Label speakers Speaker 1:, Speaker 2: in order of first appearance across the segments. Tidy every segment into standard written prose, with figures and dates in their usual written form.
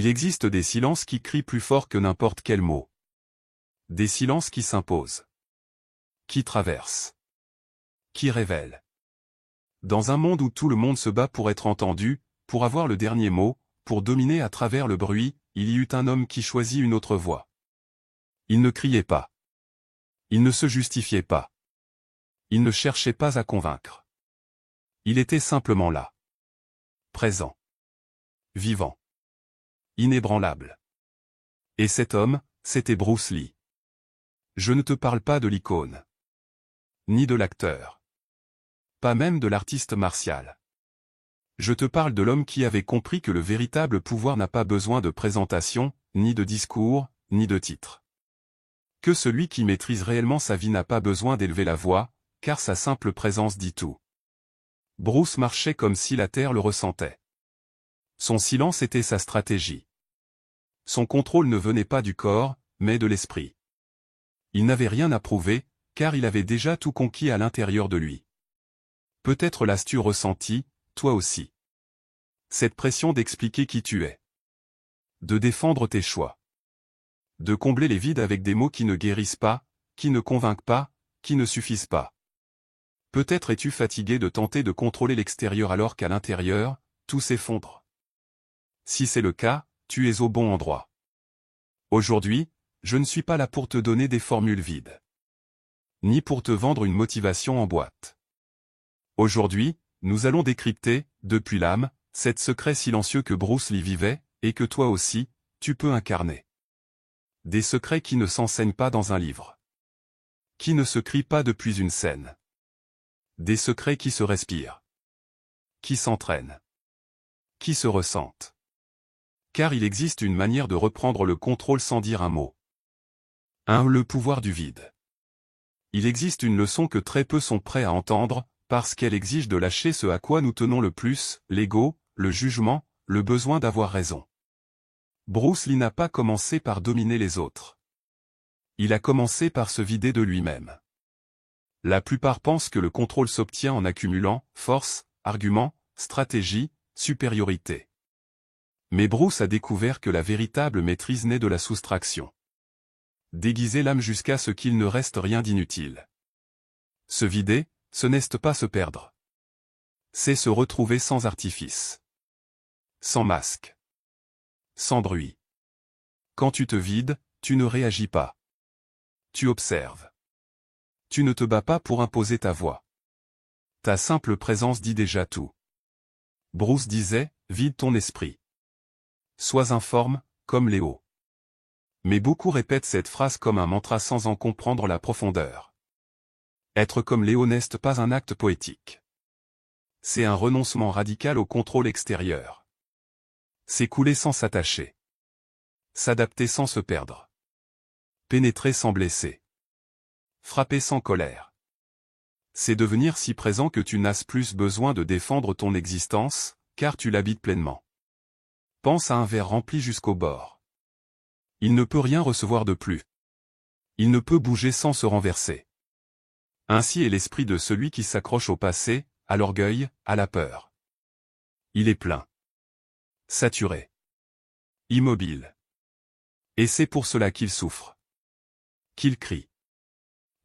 Speaker 1: Il existe des silences qui crient plus fort que n'importe quel mot. Des silences qui s'imposent. Qui traversent. Qui révèlent. Dans un monde où tout le monde se bat pour être entendu, pour avoir le dernier mot, pour dominer à travers le bruit, il y eut un homme qui choisit une autre voie. Il ne criait pas. Il ne se justifiait pas. Il ne cherchait pas à convaincre. Il était simplement là. Présent. Vivant. Inébranlable. Et cet homme, c'était Bruce Lee. Je ne te parle pas de l'icône. Ni de l'acteur. Pas même de l'artiste martial. Je te parle de l'homme qui avait compris que le véritable pouvoir n'a pas besoin de présentation, ni de discours, ni de titre. Que celui qui maîtrise réellement sa vie n'a pas besoin d'élever la voix, car sa simple présence dit tout. Bruce marchait comme si la terre le ressentait. Son silence était sa stratégie. Son contrôle ne venait pas du corps, mais de l'esprit. Il n'avait rien à prouver, car il avait déjà tout conquis à l'intérieur de lui. Peut-être l'as-tu ressenti, toi aussi. Cette pression d'expliquer qui tu es. De défendre tes choix. De combler les vides avec des mots qui ne guérissent pas, qui ne convainquent pas, qui ne suffisent pas. Peut-être es-tu fatigué de tenter de contrôler l'extérieur alors qu'à l'intérieur, tout s'effondre. Si c'est le cas, tu es au bon endroit. Aujourd'hui, je ne suis pas là pour te donner des formules vides. Ni pour te vendre une motivation en boîte. Aujourd'hui, nous allons décrypter, depuis l'âme, cet secret silencieux que Bruce Lee vivait, et que toi aussi, tu peux incarner. Des secrets qui ne s'enseignent pas dans un livre. Qui ne se crient pas depuis une scène. Des secrets qui se respirent. Qui s'entraînent. Qui se ressentent. Car il existe une manière de reprendre le contrôle sans dire un mot. Le pouvoir du vide. Il existe une leçon que très peu sont prêts à entendre, parce qu'elle exige de lâcher ce à quoi nous tenons le plus, l'ego, le jugement, le besoin d'avoir raison. Bruce Lee n'a pas commencé par dominer les autres. Il a commencé par se vider de lui-même. La plupart pensent que le contrôle s'obtient en accumulant force, arguments, stratégie, supériorité. Mais Bruce a découvert que la véritable maîtrise naît de la soustraction. Déguiser l'âme jusqu'à ce qu'il ne reste rien d'inutile. Se vider, ce n'est pas se perdre. C'est se retrouver sans artifice. Sans masque. Sans bruit. Quand tu te vides, tu ne réagis pas. Tu observes. Tu ne te bats pas pour imposer ta voix. Ta simple présence dit déjà tout. Bruce disait, vide ton esprit. Sois informe, comme Léo. Mais beaucoup répètent cette phrase comme un mantra sans en comprendre la profondeur. Être comme Léo n'est pas un acte poétique. C'est un renoncement radical au contrôle extérieur. S'écouler sans s'attacher. S'adapter sans se perdre. Pénétrer sans blesser. Frapper sans colère. C'est devenir si présent que tu n'as plus besoin de défendre ton existence, car tu l'habites pleinement. Pense à un verre rempli jusqu'au bord. Il ne peut rien recevoir de plus. Il ne peut bouger sans se renverser. Ainsi est l'esprit de celui qui s'accroche au passé, à l'orgueil, à la peur. Il est plein. Saturé. Immobile. Et c'est pour cela qu'il souffre. Qu'il crie.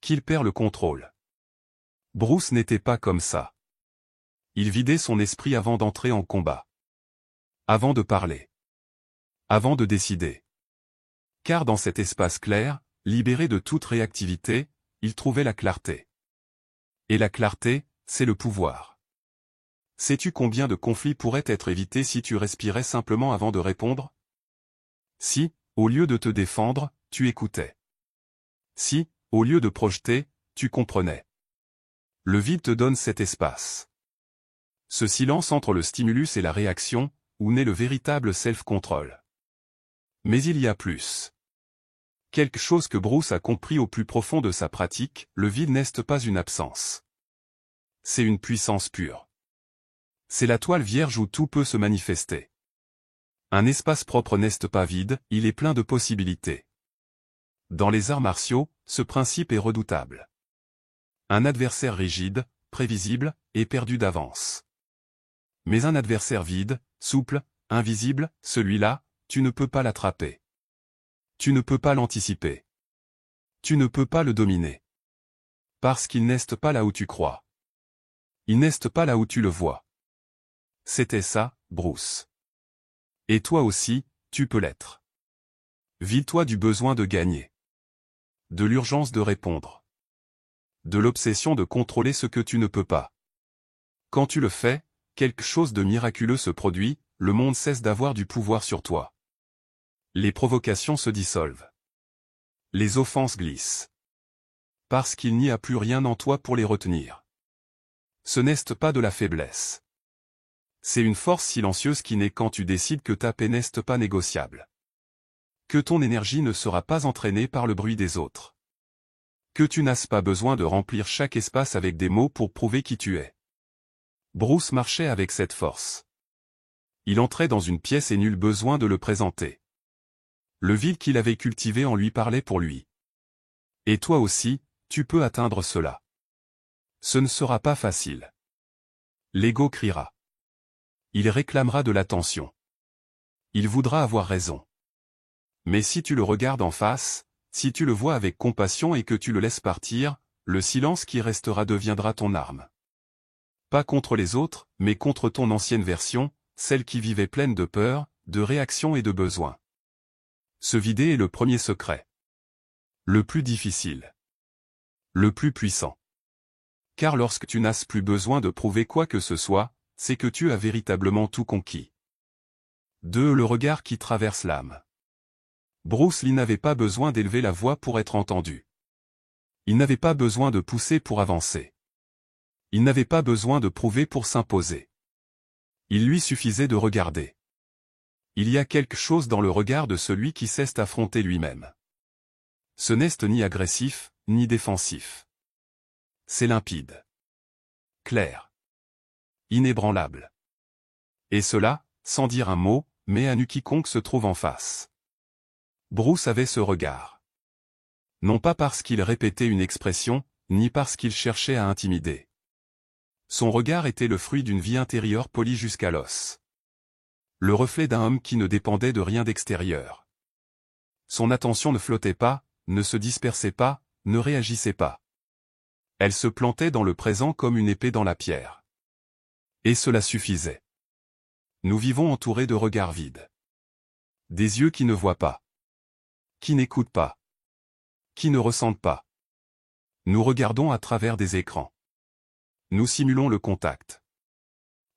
Speaker 1: Qu'il perd le contrôle. Bruce n'était pas comme ça. Il vidait son esprit avant d'entrer en combat. Avant de parler. Avant de décider. Car dans cet espace clair, libéré de toute réactivité, il trouvait la clarté. Et la clarté, c'est le pouvoir. Sais-tu combien de conflits pourraient être évités si tu respirais simplement avant de répondre? Si, au lieu de te défendre, tu écoutais. Si, au lieu de projeter, tu comprenais. Le vide te donne cet espace. Ce silence entre le stimulus et la réaction, où naît le véritable self-control. Mais il y a plus. Quelque chose que Bruce a compris au plus profond de sa pratique, le vide n'est pas une absence. C'est une puissance pure. C'est la toile vierge où tout peut se manifester. Un espace propre n'est pas vide, il est plein de possibilités. Dans les arts martiaux, ce principe est redoutable. Un adversaire rigide, prévisible, est perdu d'avance. Mais un adversaire vide, souple, invisible, celui-là, tu ne peux pas l'attraper. Tu ne peux pas l'anticiper. Tu ne peux pas le dominer. Parce qu'il n'est pas là où tu crois. Il n'est pas là où tu le vois. C'était ça, Bruce. Et toi aussi, tu peux l'être. Vide-toi du besoin de gagner. De l'urgence de répondre. De l'obsession de contrôler ce que tu ne peux pas. Quand tu le fais, quelque chose de miraculeux se produit, le monde cesse d'avoir du pouvoir sur toi. Les provocations se dissolvent. Les offenses glissent. Parce qu'il n'y a plus rien en toi pour les retenir. Ce n'est pas de la faiblesse. C'est une force silencieuse qui naît quand tu décides que ta paix n'est pas négociable. Que ton énergie ne sera pas entraînée par le bruit des autres. Que tu n'as pas besoin de remplir chaque espace avec des mots pour prouver qui tu es. Bruce marchait avec cette force. Il entrait dans une pièce et nul besoin de le présenter. Le vide qu'il avait cultivé en lui parlait pour lui. Et toi aussi, tu peux atteindre cela. Ce ne sera pas facile. L'ego criera. Il réclamera de l'attention. Il voudra avoir raison. Mais si tu le regardes en face, si tu le vois avec compassion et que tu le laisses partir, le silence qui restera deviendra ton arme. Pas contre les autres, mais contre ton ancienne version, celle qui vivait pleine de peur, de réaction et de besoins. Se vider est le premier secret. Le plus difficile. Le plus puissant. Car lorsque tu n'as plus besoin de prouver quoi que ce soit, c'est que tu as véritablement tout conquis. 2. Le regard qui traverse l'âme. Bruce Lee n'avait pas besoin d'élever la voix pour être entendu. Il n'avait pas besoin de pousser pour avancer. Il n'avait pas besoin de prouver pour s'imposer. Il lui suffisait de regarder. Il y a quelque chose dans le regard de celui qui sait affronter lui-même. Ce n'est ni agressif, ni défensif. C'est limpide. Clair. Inébranlable. Et cela, sans dire un mot, mais à nu quiconque se trouve en face. Bruce avait ce regard. Non pas parce qu'il répétait une expression, ni parce qu'il cherchait à intimider. Son regard était le fruit d'une vie intérieure polie jusqu'à l'os. Le reflet d'un homme qui ne dépendait de rien d'extérieur. Son attention ne flottait pas, ne se dispersait pas, ne réagissait pas. Elle se plantait dans le présent comme une épée dans la pierre. Et cela suffisait. Nous vivons entourés de regards vides. Des yeux qui ne voient pas. Qui n'écoutent pas. Qui ne ressentent pas. Nous regardons à travers des écrans. Nous simulons le contact.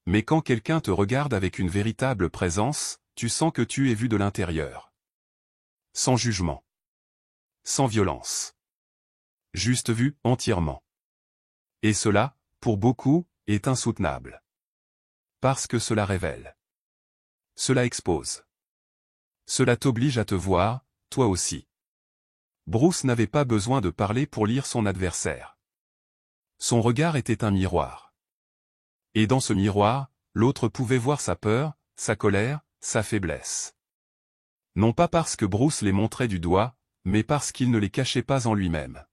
Speaker 1: Mais quand quelqu'un te regarde avec une véritable présence, tu sens que tu es vu de l'intérieur. Sans jugement. Sans violence. Juste vu, entièrement. Et cela, pour beaucoup, est insoutenable. Parce que cela révèle. Cela expose. Cela t'oblige à te voir, toi aussi. Bruce n'avait pas besoin de parler pour lire son adversaire. Son regard était un miroir. Et dans ce miroir, l'autre pouvait voir sa peur, sa colère, sa faiblesse. Non pas parce que Bruce les montrait du doigt, mais parce qu'il ne les cachait pas en lui-même.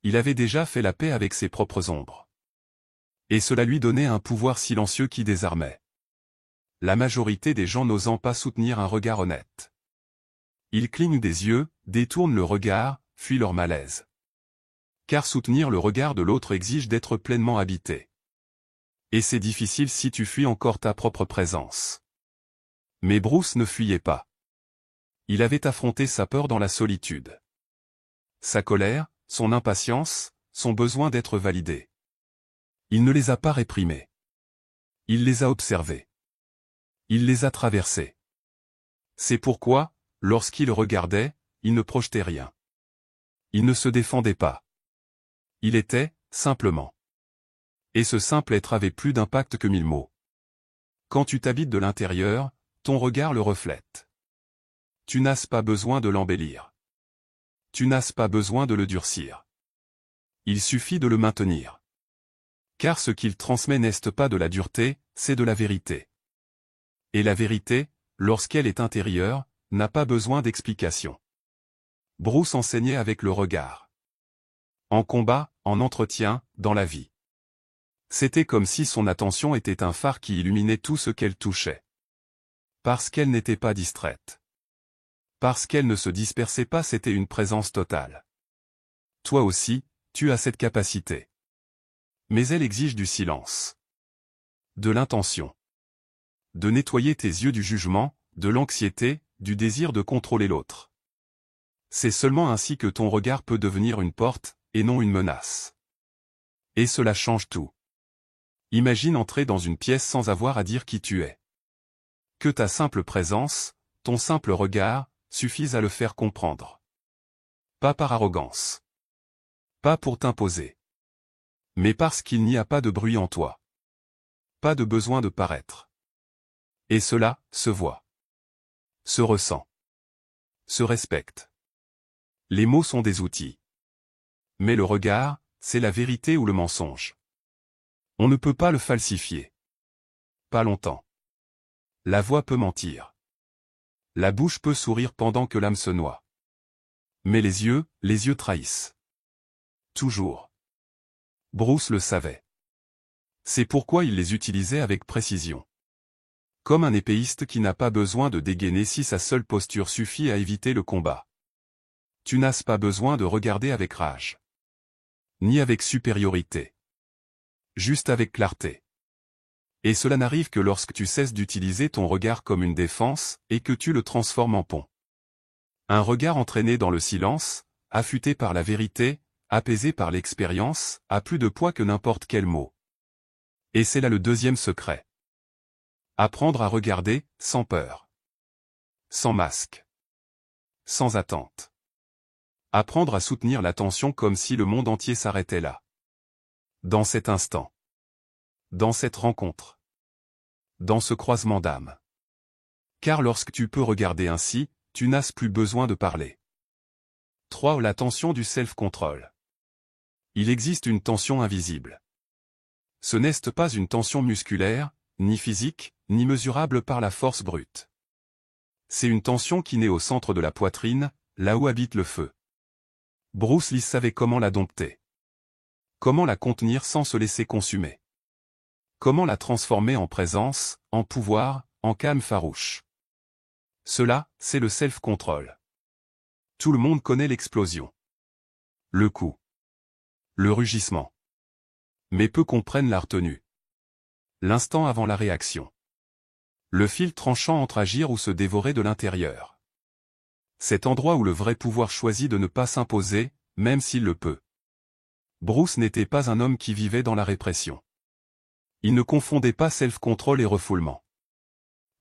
Speaker 1: Il avait déjà fait la paix avec ses propres ombres. Et cela lui donnait un pouvoir silencieux qui désarmait. La majorité des gens n'osant pas soutenir un regard honnête. Ils clignent des yeux, détournent le regard, fuient leur malaise. Car soutenir le regard de l'autre exige d'être pleinement habité. Et c'est difficile si tu fuis encore ta propre présence. Mais Bruce ne fuyait pas. Il avait affronté sa peur dans la solitude. Sa colère, son impatience, son besoin d'être validé. Il ne les a pas réprimés. Il les a observés. Il les a traversés. C'est pourquoi, lorsqu'il regardait, il ne projetait rien. Il ne se défendait pas. Il était, simplement. Et ce simple être avait plus d'impact que 1000 mots. Quand tu t'habites de l'intérieur, ton regard le reflète. Tu n'as pas besoin de l'embellir. Tu n'as pas besoin de le durcir. Il suffit de le maintenir. Car ce qu'il transmet n'est pas de la dureté, c'est de la vérité. Et la vérité, lorsqu'elle est intérieure, n'a pas besoin d'explication. Bruce enseignait avec le regard. En combat, en entretien, dans la vie. C'était comme si son attention était un phare qui illuminait tout ce qu'elle touchait. Parce qu'elle n'était pas distraite. Parce qu'elle ne se dispersait pas, c'était une présence totale. Toi aussi, tu as cette capacité. Mais elle exige du silence. De l'intention. De nettoyer tes yeux du jugement, de l'anxiété, du désir de contrôler l'autre. C'est seulement ainsi que ton regard peut devenir une porte, et non une menace. Et cela change tout. Imagine entrer dans une pièce sans avoir à dire qui tu es. Que ta simple présence, ton simple regard, suffisent à le faire comprendre. Pas par arrogance. Pas pour t'imposer. Mais parce qu'il n'y a pas de bruit en toi. Pas de besoin de paraître. Et cela se voit. Se ressent. Se respecte. Les mots sont des outils. Mais le regard, c'est la vérité ou le mensonge. On ne peut pas le falsifier. Pas longtemps. La voix peut mentir. La bouche peut sourire pendant que l'âme se noie. Mais les yeux trahissent. Toujours. Bruce le savait. C'est pourquoi il les utilisait avec précision. Comme un épéiste qui n'a pas besoin de dégainer si sa seule posture suffit à éviter le combat. Tu n'as pas besoin de regarder avec rage. Ni avec supériorité. Juste avec clarté. Et cela n'arrive que lorsque tu cesses d'utiliser ton regard comme une défense, et que tu le transformes en pont. Un regard entraîné dans le silence, affûté par la vérité, apaisé par l'expérience, a plus de poids que n'importe quel mot. Et c'est là le deuxième secret. Apprendre à regarder, sans peur. Sans masque. Sans attente. Apprendre à soutenir l'attention comme si le monde entier s'arrêtait là. Dans cet instant. Dans cette rencontre. Dans ce croisement d'âmes. Car lorsque tu peux regarder ainsi, tu n'as plus besoin de parler. 3. La tension du self-control. Il existe une tension invisible. Ce n'est pas une tension musculaire, ni physique, ni mesurable par la force brute. C'est une tension qui naît au centre de la poitrine, là où habite le feu. Bruce Lee savait comment la dompter. Comment la contenir sans se laisser consumer. Comment la transformer en présence, en pouvoir, en calme farouche. Cela, c'est le self-control. Tout le monde connaît l'explosion. Le coup. Le rugissement. Mais peu comprennent la retenue. L'instant avant la réaction. Le fil tranchant entre agir ou se dévorer de l'intérieur. Cet endroit où le vrai pouvoir choisit de ne pas s'imposer, même s'il le peut. Bruce n'était pas un homme qui vivait dans la répression. Il ne confondait pas self-control et refoulement.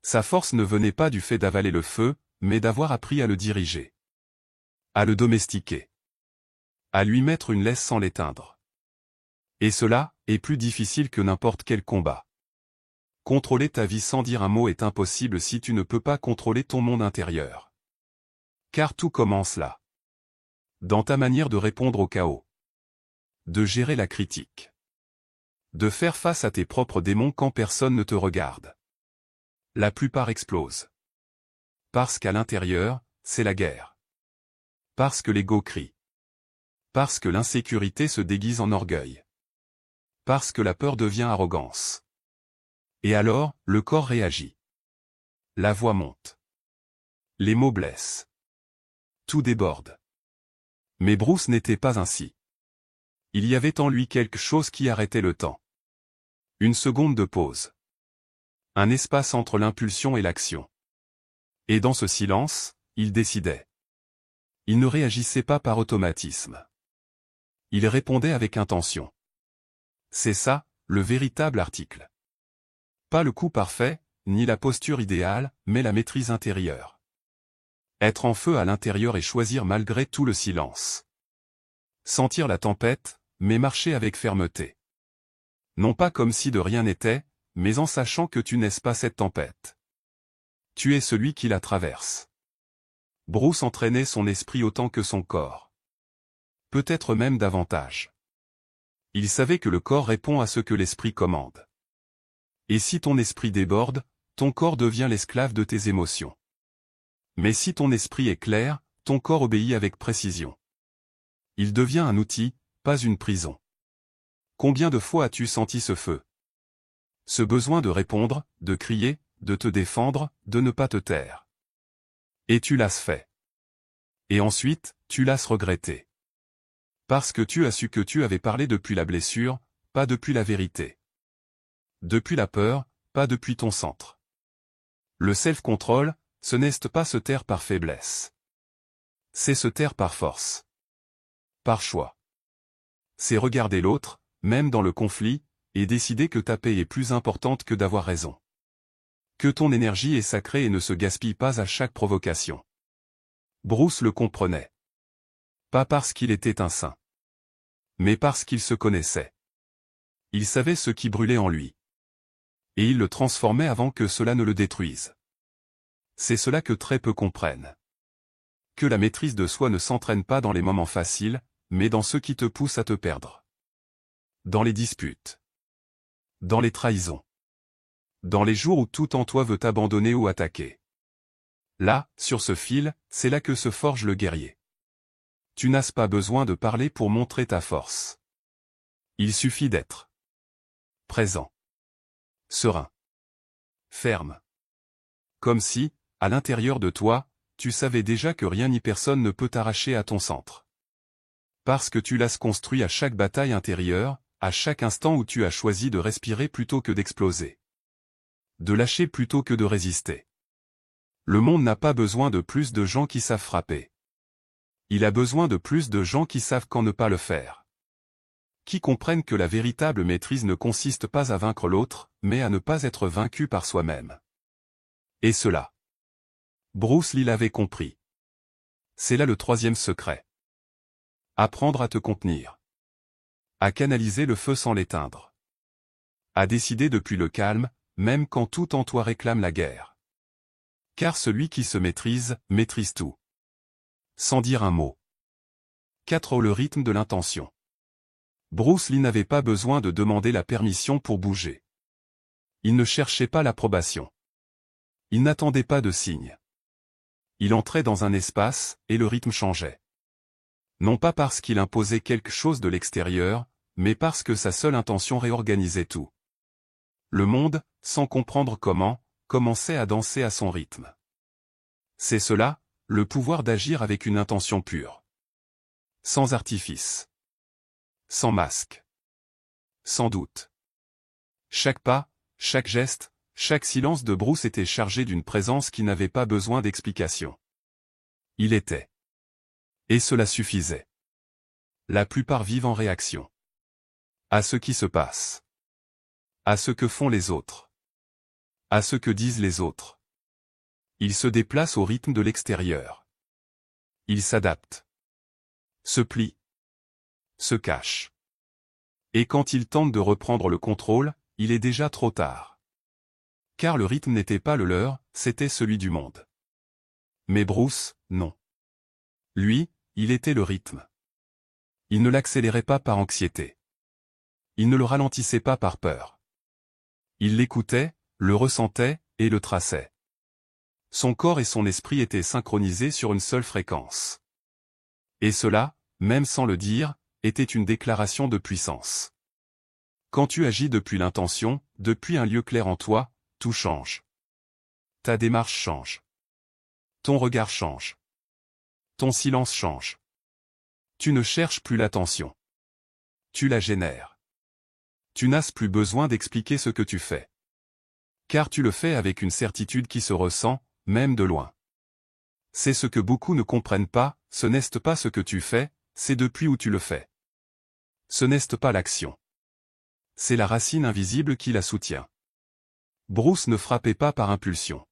Speaker 1: Sa force ne venait pas du fait d'avaler le feu, mais d'avoir appris à le diriger. À le domestiquer. À lui mettre une laisse sans l'éteindre. Et cela est plus difficile que n'importe quel combat. Contrôler ta vie sans dire un mot est impossible si tu ne peux pas contrôler ton monde intérieur. Car tout commence là. Dans ta manière de répondre au chaos. De gérer la critique. De faire face à tes propres démons quand personne ne te regarde. La plupart explosent. Parce qu'à l'intérieur, c'est la guerre. Parce que l'ego crie. Parce que l'insécurité se déguise en orgueil. Parce que la peur devient arrogance. Et alors, le corps réagit. La voix monte. Les mots blessent. Tout déborde. Mais Bruce n'était pas ainsi. Il y avait en lui quelque chose qui arrêtait le temps. Une seconde de pause. Un espace entre l'impulsion et l'action. Et dans ce silence, il décidait. Il ne réagissait pas par automatisme. Il répondait avec intention. C'est ça, le véritable article. Pas le coup parfait, ni la posture idéale, mais la maîtrise intérieure. Être en feu à l'intérieur et choisir malgré tout le silence. Sentir la tempête, mais marcher avec fermeté. Non pas comme si de rien n'était, mais en sachant que tu n'es pas cette tempête. Tu es celui qui la traverse. Bruce entraînait son esprit autant que son corps. Peut-être même davantage. Il savait que le corps répond à ce que l'esprit commande. Et si ton esprit déborde, ton corps devient l'esclave de tes émotions. Mais si ton esprit est clair, ton corps obéit avec précision. Il devient un outil, pas une prison. Combien de fois as-tu senti ce feu? Ce besoin de répondre, de crier, de te défendre, de ne pas te taire. Et tu l'as fait. Et ensuite, tu l'as regretté. Parce que tu as su que tu avais parlé depuis la blessure, pas depuis la vérité. Depuis la peur, pas depuis ton centre. Le self-control, ce n'est pas se taire par faiblesse. C'est se taire par force. Par choix. C'est regarder l'autre, même dans le conflit, et décider que ta paix est plus importante que d'avoir raison. Que ton énergie est sacrée et ne se gaspille pas à chaque provocation. Bruce le comprenait. Pas parce qu'il était un saint. Mais parce qu'il se connaissait. Il savait ce qui brûlait en lui. Et il le transformait avant que cela ne le détruise. C'est cela que très peu comprennent. Que la maîtrise de soi ne s'entraîne pas dans les moments faciles, mais dans ceux qui te poussent à te perdre. Dans les disputes. Dans les trahisons. Dans les jours où tout en toi veut t'abandonner ou attaquer. Là, sur ce fil, c'est là que se forge le guerrier. Tu n'as pas besoin de parler pour montrer ta force. Il suffit d'être présent. Serein. Ferme. Comme si, à l'intérieur de toi, tu savais déjà que rien ni personne ne peut t'arracher à ton centre. Parce que tu l'as construit à chaque bataille intérieure, à chaque instant où tu as choisi de respirer plutôt que d'exploser. De lâcher plutôt que de résister. Le monde n'a pas besoin de plus de gens qui savent frapper. Il a besoin de plus de gens qui savent quand ne pas le faire. Qui comprennent que la véritable maîtrise ne consiste pas à vaincre l'autre, mais à ne pas être vaincu par soi-même. Et cela. Bruce Lee l'avait compris. C'est là le troisième secret. Apprendre à te contenir. À canaliser le feu sans l'éteindre. À décider depuis le calme, même quand tout en toi réclame la guerre. Car celui qui se maîtrise, maîtrise tout. Sans dire un mot. 4. Le rythme de l'intention. Bruce Lee n'avait pas besoin de demander la permission pour bouger. Il ne cherchait pas l'approbation. Il n'attendait pas de signe. Il entrait dans un espace, et le rythme changeait. Non pas parce qu'il imposait quelque chose de l'extérieur, mais parce que sa seule intention réorganisait tout. Le monde, sans comprendre comment, commençait à danser à son rythme. C'est cela, le pouvoir d'agir avec une intention pure. Sans artifice. Sans masque. Sans doute. Chaque pas, chaque geste, chaque silence de Bruce était chargé d'une présence qui n'avait pas besoin d'explication. Il était. Et cela suffisait. La plupart vivent en réaction. À ce qui se passe. À ce que font les autres. À ce que disent les autres. Ils se déplacent au rythme de l'extérieur. Ils s'adaptent. Se plient. Se cachent. Et quand ils tentent de reprendre le contrôle, il est déjà trop tard. Car le rythme n'était pas le leur, c'était celui du monde. Mais Bruce, non. Lui, il était le rythme. Il ne l'accélérait pas par anxiété. Il ne le ralentissait pas par peur. Il l'écoutait, le ressentait, et le traçait. Son corps et son esprit étaient synchronisés sur une seule fréquence. Et cela, même sans le dire, était une déclaration de puissance. Quand tu agis depuis l'intention, depuis un lieu clair en toi, tout change. Ta démarche change. Ton regard change. Ton silence change. Tu ne cherches plus l'attention. Tu la génères. Tu n'as plus besoin d'expliquer ce que tu fais. Car tu le fais avec une certitude qui se ressent, même de loin. C'est ce que beaucoup ne comprennent pas, ce n'est pas ce que tu fais, c'est depuis où tu le fais. Ce n'est pas l'action. C'est la racine invisible qui la soutient. Bruce ne frappait pas par impulsion.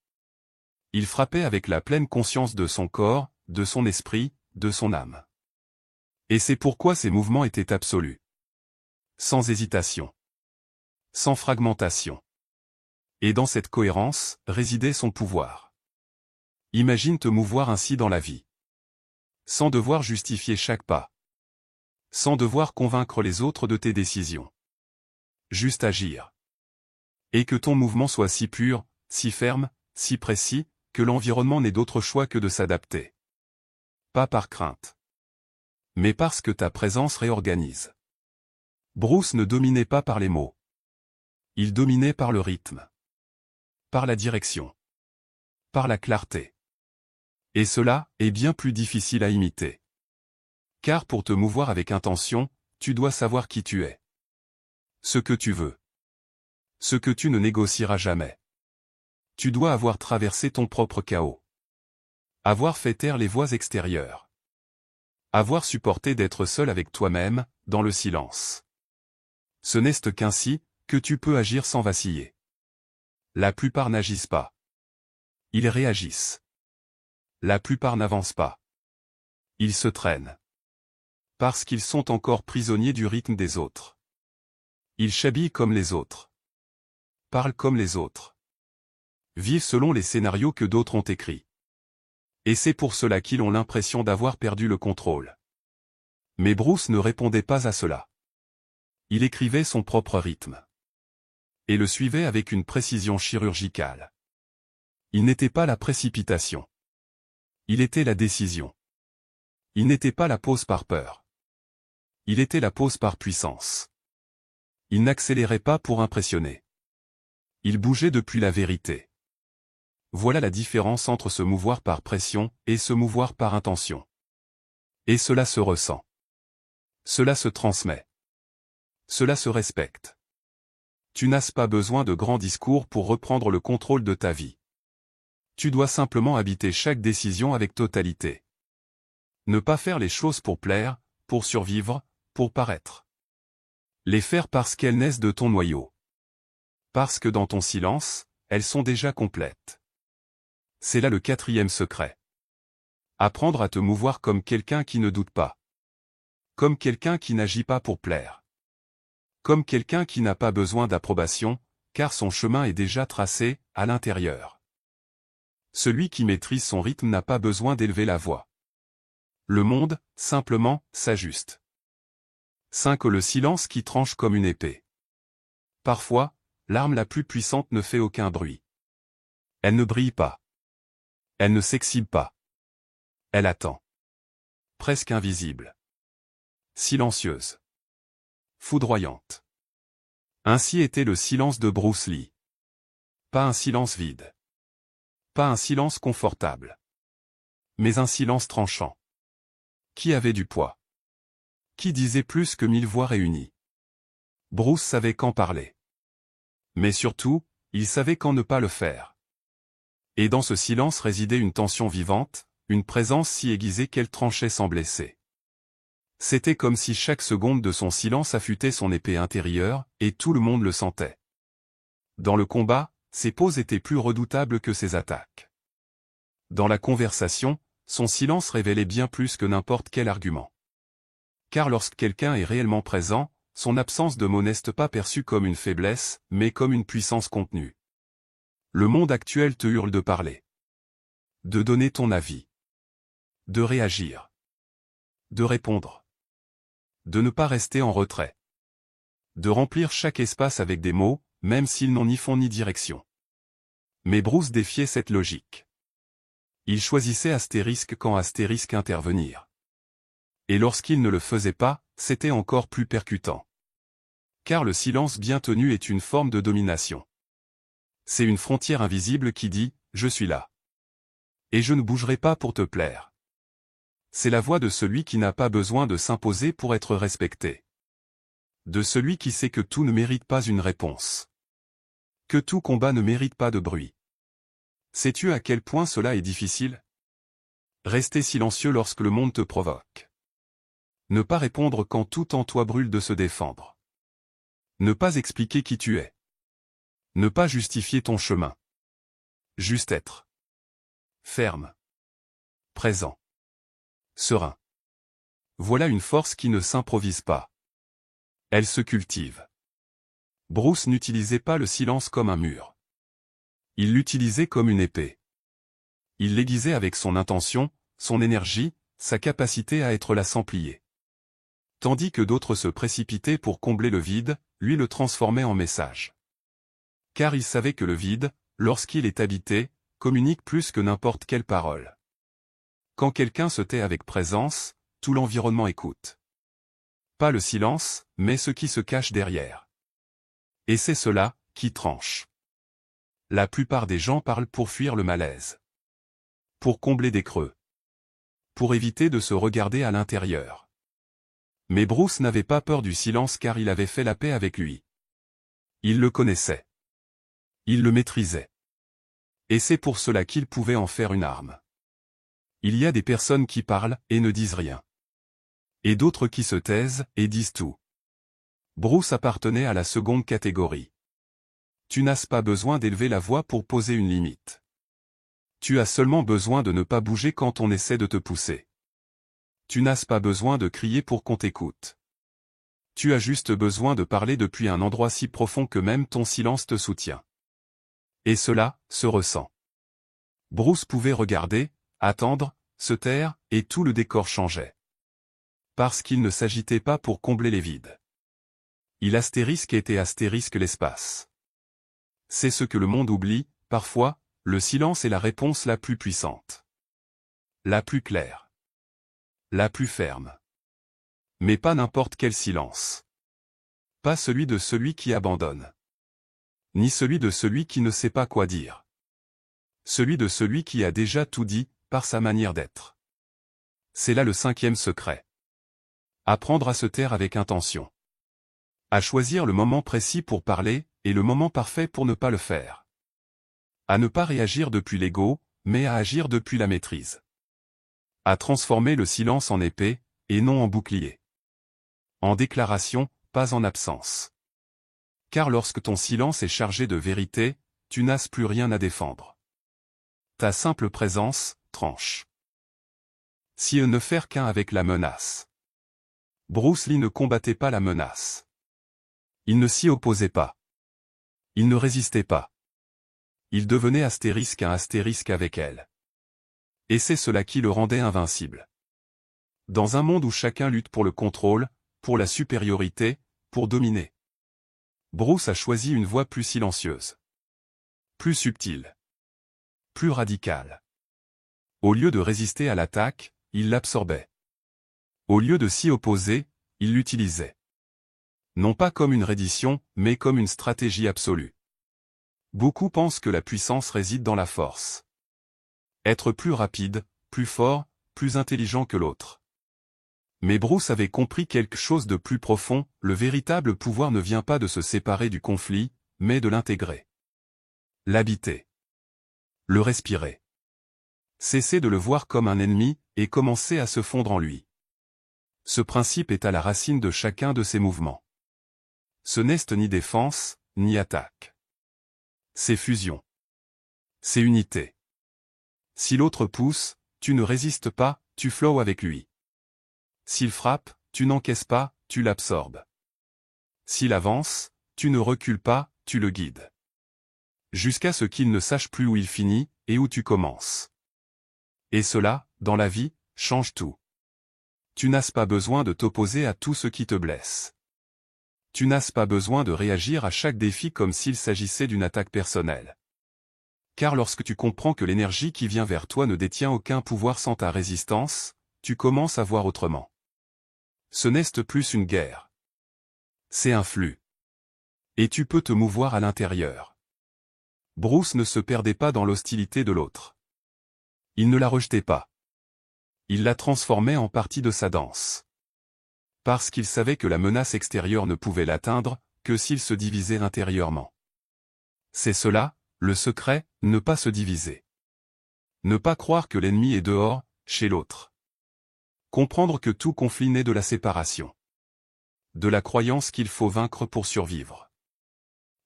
Speaker 1: Il frappait avec la pleine conscience de son corps, de son esprit, de son âme. Et c'est pourquoi ses mouvements étaient absolus. Sans hésitation. Sans fragmentation. Et dans cette cohérence, résidait son pouvoir. Imagine te mouvoir ainsi dans la vie. Sans devoir justifier chaque pas. Sans devoir convaincre les autres de tes décisions. Juste agir. Et que ton mouvement soit si pur, si ferme, si précis, que l'environnement n'ait d'autre choix que de s'adapter. Pas par crainte. Mais parce que ta présence réorganise. Bruce ne dominait pas par les mots. Il dominait par le rythme. par la direction, par la clarté. Et cela est bien plus difficile à imiter. Car pour te mouvoir avec intention, tu dois savoir qui tu es. Ce que tu veux. Ce que tu ne négocieras jamais. Tu dois avoir traversé ton propre chaos. Avoir fait taire les voix extérieures. Avoir supporté d'être seul avec toi-même, dans le silence. Ce n'est qu'ainsi que tu peux agir sans vaciller. La plupart n'agissent pas. Ils réagissent. La plupart n'avancent pas. Ils se traînent. Parce qu'ils sont encore prisonniers du rythme des autres. Ils s'habillent comme les autres. Parlent comme les autres. Vivent selon les scénarios que d'autres ont écrits. Et c'est pour cela qu'ils ont l'impression d'avoir perdu le contrôle. Mais Bruce ne répondait pas à cela. Il écrivait son propre rythme. Et le suivait avec une précision chirurgicale. Il n'était pas la précipitation. Il était la décision. Il n'était pas la pause par peur. Il était la pause par puissance. Il n'accélérait pas pour impressionner. Il bougeait depuis la vérité. Voilà la différence entre se mouvoir par pression et se mouvoir par intention. Et cela se ressent. Cela se transmet. Cela se respecte. Tu n'as pas besoin de grands discours pour reprendre le contrôle de ta vie. Tu dois simplement habiter chaque décision avec totalité. Ne pas faire les choses pour plaire, pour survivre, pour paraître. Les faire parce qu'elles naissent de ton noyau. Parce que dans ton silence, elles sont déjà complètes. C'est là le 4e secret. Apprendre à te mouvoir comme quelqu'un qui ne doute pas. Comme quelqu'un qui n'agit pas pour plaire. Comme quelqu'un qui n'a pas besoin d'approbation, car son chemin est déjà tracé, à l'intérieur. Celui qui maîtrise son rythme n'a pas besoin d'élever la voix. Le monde, simplement, s'ajuste. 5. Le silence qui tranche comme une épée. Parfois, l'arme la plus puissante ne fait aucun bruit. Elle ne brille pas. Elle ne s'exhibe pas. Elle attend. Presque invisible. Silencieuse. Foudroyante. Ainsi était le silence de Bruce Lee. Pas un silence vide. Pas un silence confortable. Mais un silence tranchant. Qui avait du poids. Qui disait plus que 1000 voix réunies. Bruce savait quand parler. Mais surtout, il savait quand ne pas le faire. Et dans ce silence résidait une tension vivante, une présence si aiguisée qu'elle tranchait sans blesser. C'était comme si chaque seconde de son silence affûtait son épée intérieure, et tout le monde le sentait. Dans le combat, ses pauses étaient plus redoutables que ses attaques. Dans la conversation, son silence révélait bien plus que n'importe quel argument. Car lorsque quelqu'un est réellement présent, son absence de mots n'est pas perçue comme une faiblesse, mais comme une puissance contenue. Le monde actuel te hurle de parler. De donner ton avis. De réagir. De répondre. De ne pas rester en retrait. De remplir chaque espace avec des mots, même s'ils n'ont ni fond ni direction. Mais Bruce défiait cette logique. Il choisissait astérisque quand astérisque intervenir. Et lorsqu'il ne le faisait pas, c'était encore plus percutant. Car le silence bien tenu est une forme de domination. C'est une frontière invisible qui dit « Je suis là. Et je ne bougerai pas pour te plaire. » C'est la voix de celui qui n'a pas besoin de s'imposer pour être respecté. De celui qui sait que tout ne mérite pas une réponse. Que tout combat ne mérite pas de bruit. Sais-tu à quel point cela est difficile? Rester silencieux lorsque le monde te provoque. Ne pas répondre quand tout en toi brûle de se défendre. Ne pas expliquer qui tu es. Ne pas justifier ton chemin. Juste être. Ferme. Présent. Serein. Voilà une force qui ne s'improvise pas. Elle se cultive. Bruce n'utilisait pas le silence comme un mur. Il l'utilisait comme une épée. Il l'aiguisait avec son intention, son énergie, sa capacité à être là sans plier. Tandis que d'autres se précipitaient pour combler le vide, lui le transformait en message. Car il savait que le vide, lorsqu'il est habité, communique plus que n'importe quelle parole. Quand quelqu'un se tait avec présence, tout l'environnement écoute. Pas le silence, mais ce qui se cache derrière. Et c'est cela, qui tranche. La plupart des gens parlent pour fuir le malaise. Pour combler des creux. Pour éviter de se regarder à l'intérieur. Mais Bruce n'avait pas peur du silence car il avait fait la paix avec lui. Il le connaissait. Il le maîtrisait. Et c'est pour cela qu'il pouvait en faire une arme. Il y a des personnes qui parlent et ne disent rien. Et d'autres qui se taisent et disent tout. Bruce appartenait à la seconde catégorie. Tu n'as pas besoin d'élever la voix pour poser une limite. Tu as seulement besoin de ne pas bouger quand on essaie de te pousser. Tu n'as pas besoin de crier pour qu'on t'écoute. Tu as juste besoin de parler depuis un endroit si profond que même ton silence te soutient. Et cela se ressent. Bruce pouvait regarder, attendre, se taire, et tout le décor changeait. Parce qu'il ne s'agitait pas pour combler les vides. Il était l'espace. C'est ce que le monde oublie, parfois, le silence est la réponse la plus puissante. La plus claire. La plus ferme. Mais pas n'importe quel silence. Pas celui de celui qui abandonne. Ni celui de celui qui ne sait pas quoi dire. Celui de celui qui a déjà tout dit, par sa manière d'être. C'est là le 5e secret. Apprendre à se taire avec intention. À choisir le moment précis pour parler, et le moment parfait pour ne pas le faire. À ne pas réagir depuis l'ego, mais à agir depuis la maîtrise. À transformer le silence en épée, et non en bouclier. En déclaration, pas en absence. Car lorsque ton silence est chargé de vérité, tu n'as plus rien à défendre. Ta simple présence tranche. Si ne faire qu'un avec la menace. Bruce Lee ne combattait pas la menace. Il ne s'y opposait pas. Il ne résistait pas. Il devenait un astérisque avec elle. Et c'est cela qui le rendait invincible. Dans un monde où chacun lutte pour le contrôle, pour la supériorité, pour dominer. Bruce a choisi une voie plus silencieuse. Plus subtile. Plus radicale. Au lieu de résister à l'attaque, il l'absorbait. Au lieu de s'y opposer, il l'utilisait. Non pas comme une reddition, mais comme une stratégie absolue. Beaucoup pensent que la puissance réside dans la force. Être plus rapide, plus fort, plus intelligent que l'autre. Mais Bruce avait compris quelque chose de plus profond, le véritable pouvoir ne vient pas de se séparer du conflit, mais de l'intégrer. L'habiter. Le respirer. Cesser de le voir comme un ennemi, et commencer à se fondre en lui. Ce principe est à la racine de chacun de ses mouvements. Ce n'est ni défense, ni attaque. C'est fusion. C'est unité. Si l'autre pousse, tu ne résistes pas, tu flows avec lui. S'il frappe, tu n'encaisses pas, tu l'absorbes. S'il avance, tu ne recules pas, tu le guides. Jusqu'à ce qu'il ne sache plus où il finit, et où tu commences. Et cela, dans la vie, change tout. Tu n'as pas besoin de t'opposer à tout ce qui te blesse. Tu n'as pas besoin de réagir à chaque défi comme s'il s'agissait d'une attaque personnelle. Car lorsque tu comprends que l'énergie qui vient vers toi ne détient aucun pouvoir sans ta résistance, tu commences à voir autrement. Ce n'est plus une guerre. C'est un flux. Et tu peux te mouvoir à l'intérieur. Bruce ne se perdait pas dans l'hostilité de l'autre. Il ne la rejetait pas. Il la transformait en partie de sa danse. Parce qu'il savait que la menace extérieure ne pouvait l'atteindre, que s'il se divisait intérieurement. C'est cela, le secret, ne pas se diviser. Ne pas croire que l'ennemi est dehors, chez l'autre. Comprendre que tout conflit naît de la séparation. De la croyance qu'il faut vaincre pour survivre.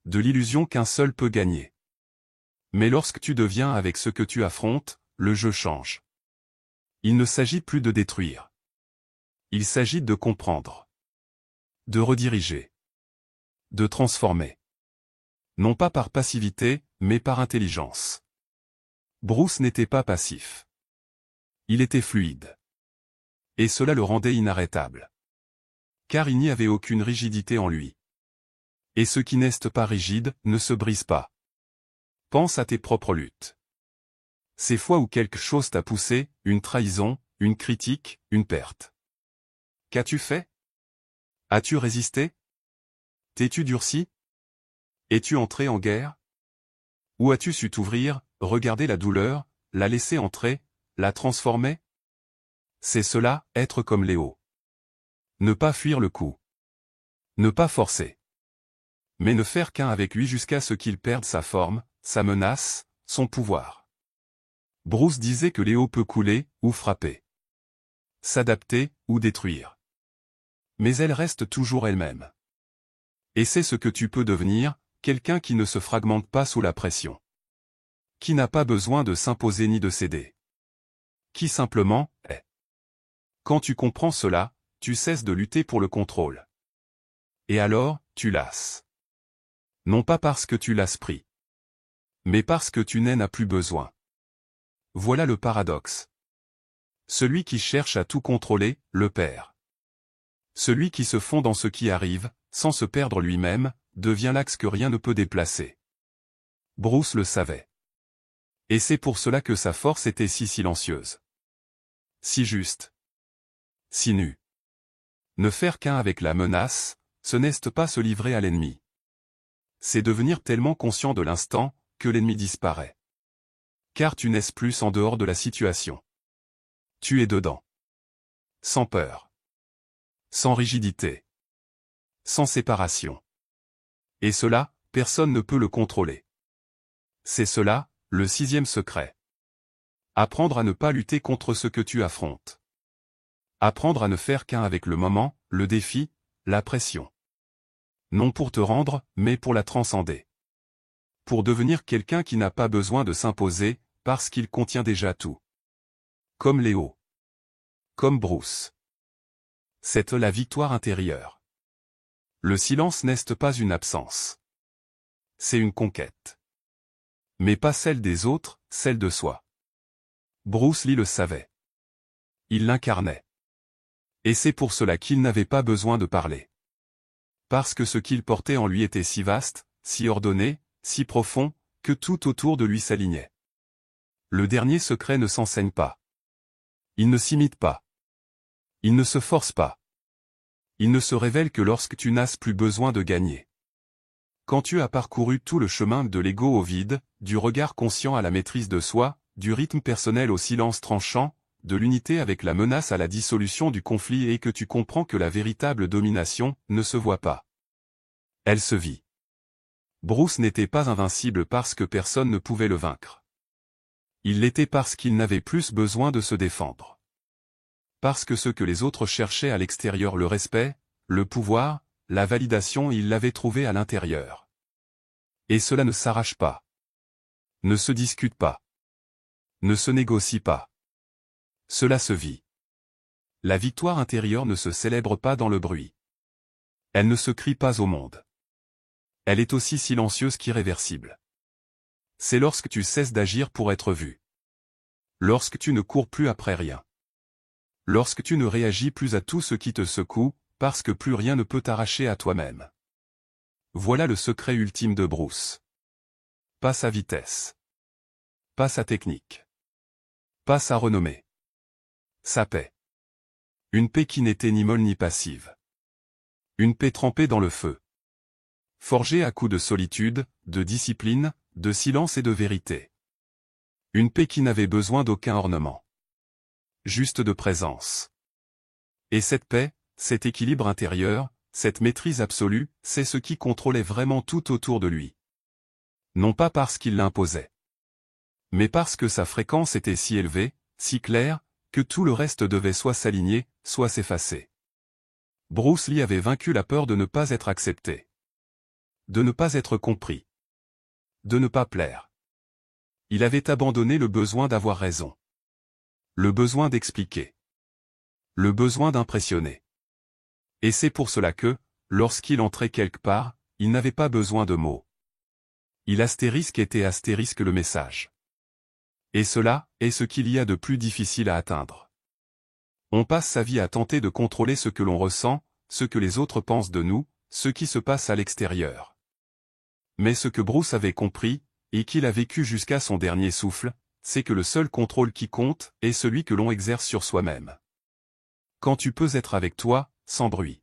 Speaker 1: De l'illusion qu'un seul peut gagner. Mais lorsque tu deviens avec ce que tu affrontes, le jeu change. Il ne s'agit plus de détruire. Il s'agit de comprendre. De rediriger. De transformer. Non pas par passivité, mais par intelligence. Bruce n'était pas passif. Il était fluide. Et cela le rendait inarrêtable. Car il n'y avait aucune rigidité en lui. Et ce qui n'est pas rigide, ne se brise pas. Pense à tes propres luttes. Ces fois où quelque chose t'a poussé, une trahison, une critique, une perte. Qu'as-tu fait? As-tu résisté? T'es-tu durci? Es-tu entré en guerre? Où as-tu su t'ouvrir, regarder la douleur, la laisser entrer, la transformer? C'est cela, être comme Léo. Ne pas fuir le coup. Ne pas forcer. Mais ne faire qu'un avec lui jusqu'à ce qu'il perde sa forme, sa menace, son pouvoir. Bruce disait que Léo peut couler, ou frapper. S'adapter, ou détruire. Mais elle reste toujours elle-même. Et c'est ce que tu peux devenir, quelqu'un qui ne se fragmente pas sous la pression. Qui n'a pas besoin de s'imposer ni de céder. Qui simplement est. Quand tu comprends cela, tu cesses de lutter pour le contrôle. Et alors, tu lasses. Non pas parce que tu l'as pris. Mais parce que tu n'en as plus besoin. Voilà le paradoxe. Celui qui cherche à tout contrôler, le perd. Celui qui se fond dans ce qui arrive, sans se perdre lui-même, devient l'axe que rien ne peut déplacer. Bruce le savait. Et c'est pour cela que sa force était si silencieuse. Si juste. Si nue. Ne faire qu'un avec la menace, ce n'est pas se livrer à l'ennemi. C'est devenir tellement conscient de l'instant, que l'ennemi disparaît. Car tu n'es plus en dehors de la situation. Tu es dedans. Sans peur. Sans rigidité. Sans séparation. Et cela, personne ne peut le contrôler. C'est cela, le 6e secret. Apprendre à ne pas lutter contre ce que tu affrontes. Apprendre à ne faire qu'un avec le moment, le défi, la pression. Non pour te rendre, mais pour la transcender. Pour devenir quelqu'un qui n'a pas besoin de s'imposer, parce qu'il contient déjà tout. Comme Léo. Comme Bruce. C'est la victoire intérieure. Le silence n'est pas une absence. C'est une conquête. Mais pas celle des autres, celle de soi. Bruce Lee le savait. Il l'incarnait. Et c'est pour cela qu'il n'avait pas besoin de parler. Parce que ce qu'il portait en lui était si vaste, si ordonné, si profond, que tout autour de lui s'alignait. Le dernier secret ne s'enseigne pas. Il ne s'imite pas. Il ne se force pas. Il ne se révèle que lorsque tu n'as plus besoin de gagner. Quand tu as parcouru tout le chemin de l'ego au vide, du regard conscient à la maîtrise de soi, du rythme personnel au silence tranchant, de l'unité avec la menace à la dissolution du conflit et que tu comprends que la véritable domination ne se voit pas. Elle se vit. Bruce n'était pas invincible parce que personne ne pouvait le vaincre. Il l'était parce qu'il n'avait plus besoin de se défendre. Parce que ce que les autres cherchaient à l'extérieur, le respect, le pouvoir, la validation, il l'avait trouvé à l'intérieur. Et cela ne s'arrache pas. Ne se discute pas. Ne se négocie pas. Cela se vit. La victoire intérieure ne se célèbre pas dans le bruit. Elle ne se crie pas au monde. Elle est aussi silencieuse qu'irréversible. C'est lorsque tu cesses d'agir pour être vu. Lorsque tu ne cours plus après rien. Lorsque tu ne réagis plus à tout ce qui te secoue, parce que plus rien ne peut t'arracher à toi-même. Voilà le secret ultime de Bruce. Pas sa vitesse. Pas sa technique. Pas sa renommée. Sa paix. Une paix qui n'était ni molle ni passive. Une paix trempée dans le feu. Forgée à coups de solitude, de discipline, de silence et de vérité. Une paix qui n'avait besoin d'aucun ornement. Juste de présence. Et cette paix, cet équilibre intérieur, cette maîtrise absolue, c'est ce qui contrôlait vraiment tout autour de lui. Non pas parce qu'il l'imposait. Mais parce que sa fréquence était si élevée, si claire, que tout le reste devait soit s'aligner, soit s'effacer. Bruce Lee avait vaincu la peur de ne pas être accepté. De ne pas être compris. De ne pas plaire. Il avait abandonné le besoin d'avoir raison. Le besoin d'expliquer. Le besoin d'impressionner. Et c'est pour cela que, lorsqu'il entrait quelque part, il n'avait pas besoin de mots. Il était astérisque le message. Et cela, est ce qu'il y a de plus difficile à atteindre. On passe sa vie à tenter de contrôler ce que l'on ressent, ce que les autres pensent de nous, ce qui se passe à l'extérieur. Mais ce que Bruce avait compris, et qu'il a vécu jusqu'à son dernier souffle, c'est que le seul contrôle qui compte est celui que l'on exerce sur soi-même. Quand tu peux être avec toi, sans bruit.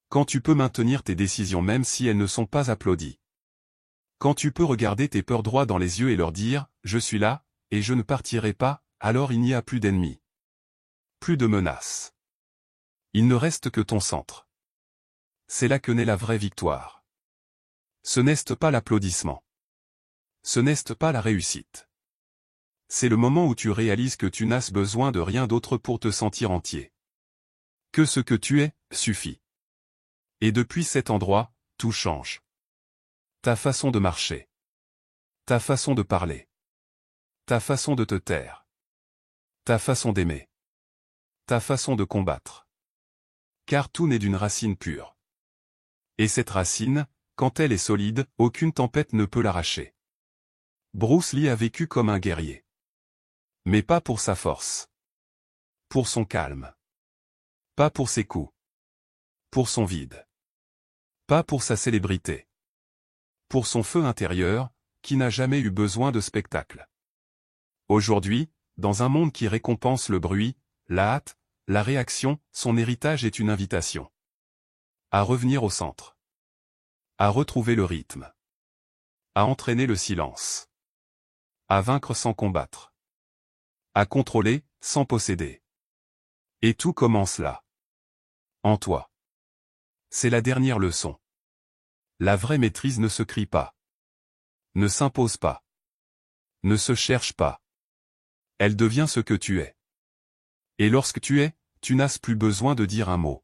Speaker 1: Quand tu peux maintenir tes décisions même si elles ne sont pas applaudies. Quand tu peux regarder tes peurs droit dans les yeux et leur dire « Je suis là, et je ne partirai pas », alors il n'y a plus d'ennemis. Plus de menaces. Il ne reste que ton centre. C'est là que naît la vraie victoire. Ce n'est pas l'applaudissement. Ce n'est pas la réussite. C'est le moment où tu réalises que tu n'as besoin de rien d'autre pour te sentir entier. Que ce que tu es, suffit. Et depuis cet endroit, tout change. Ta façon de marcher. Ta façon de parler. Ta façon de te taire. Ta façon d'aimer. Ta façon de combattre. Car tout naît d'une racine pure. Et cette racine, quand elle est solide, aucune tempête ne peut l'arracher. Bruce Lee a vécu comme un guerrier. Mais pas pour sa force. Pour son calme. Pas pour ses coups. Pour son vide. Pas pour sa célébrité. Pour son feu intérieur, qui n'a jamais eu besoin de spectacle. Aujourd'hui, dans un monde qui récompense le bruit, la hâte, la réaction, son héritage est une invitation. À revenir au centre. À retrouver le rythme. À entraîner le silence. À vaincre sans combattre. À contrôler, sans posséder. Et tout commence là. En toi. C'est la dernière leçon. La vraie maîtrise ne se crie pas. Ne s'impose pas. Ne se cherche pas. Elle devient ce que tu es. Et lorsque tu es, tu n'as plus besoin de dire un mot.